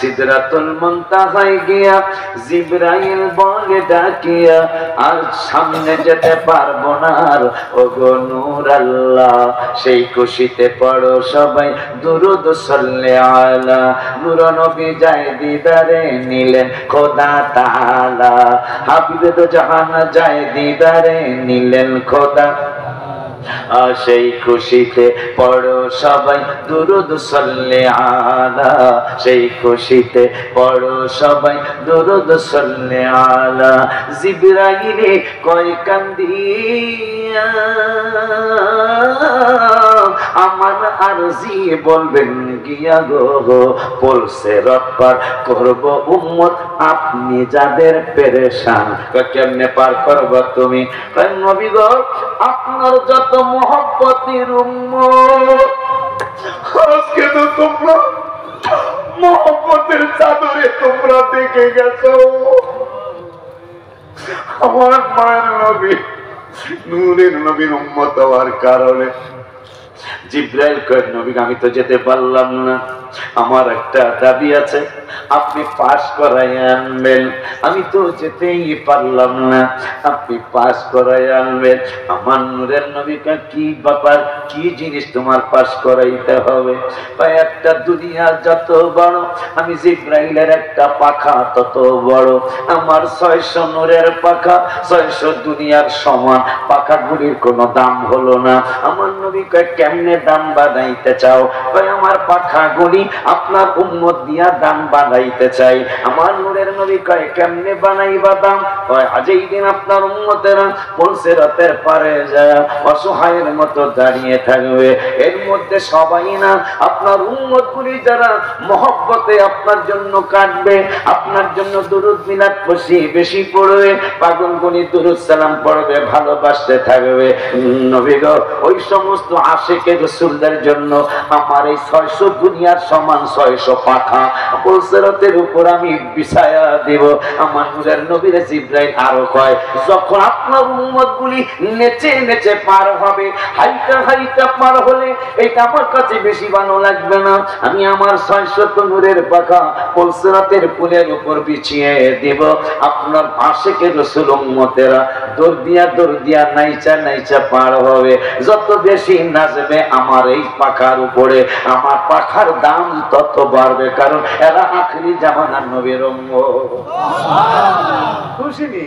সিদরাতুল মুনতাহায় গিয়া জিবরাইল বলে ডাকিয়া, আর সামনে যেতে পারবো না আর ওগো নূর আল্লাহ। সেই খুশিতে পড়ো সবাই দুরূদ সাল্লি আলা, নূর নবী যায় দিদারে নিলেন খোদা তাআলা, হাবিবে তো জাহান যায় দিদারে নিলেন খোদা। সেই খুশিতে পড়ো সবাই দুরূদ সাল্লি আলা, সেই খুশিতে পড়ো সবাই দুরূদ সাল্লি আলা। জিবরাইলে কয় কান্দিয়া আমার আরজি বলবেন গিয়া গো, বলছে রব্বার করব উম্মত আপনি যাদের পেরেশান। কেমনে পার করব তুমি? নবী গো আপনার যত মহব্বতের উম্মত, আজকে তো তোমরা মহব্বতের চাদরে তোমরা দেখে গেছো। আমার মায়ের নবী নূরের নবীর উম্মত হওয়ার কারণে জিবরাইল কয় নবী আমি তো যেতে পারলাম না, আমার একটা দাবি আছে, আপনি পাস করাই আনবেন। আমি তো যেতেই পারলাম না, আপনি পাস করাই আনবেন। আমার নূরের নবী কয় কি ব্যাপার, কি জিনিস তোমার পাস করাইতে হবে? কয় একটা দুনিয়া যত বড়, আমি জিবরাইলের একটা পাখা তত বড়। আমার 600 নূরের পাখা 600 দুনিয়ার সমান, পাখাগুলির কোনো দাম হলো না। আমার নবী কয় কেমনে দাম বাড়াইতে চাও? কয় আমার পাখাগুলি আপনার উম্মত দিয়া দাম বাড়াইতে চাই। আমার নূরের নবী কয় কেমনে বানাইবা দাম? কয় আজই দিন আপনার উম্মতেরা পলসেরাতের পারে যায় অসহায়ের মতো দাঁড়িয়ে থাকবে, এর মধ্যে সবাই না আপনার উম্মতগুলি যারা মহব্বতে আপনার জন্য কাটবে, আপনার জন্য দুরূদ মিলাদ বেশি পড়বে, পাগলগুলি দুরূদ সালাম পড়বে, ভালোবাসতে থাকবে। নবী গো ওই সমস্ত আশিকে রাসূলদের জন্য আমার এই 600 দুনিয়ার সমান 600 পাখা পলসেরাতের উপর আমি বিছায়া দেব। আমার নূরের নবীর জিবরাইল আরো কয় যখন আপনার উম্মতগুলি নেচে নেচে পার হবে, হাইটা হাইটা পার হলে এটা আমার কাছে বেশি ভালো লাগবে না, আমি আমার 600 নূরের পাখা পলসেরাতের পুলের উপর বিছিয়ে দেব। আপনার আশিকে রাসূল উম্মতেরা দৌড় দিয়া নাইচা নাইচা পার হবে। যত বেশি নাচবে আমার এই পাখার উপরে, আমার পাখার দাম তত বাড়বে, কারণ এরা আখিরি জামানার নবীর উম্মত। খুশি নি?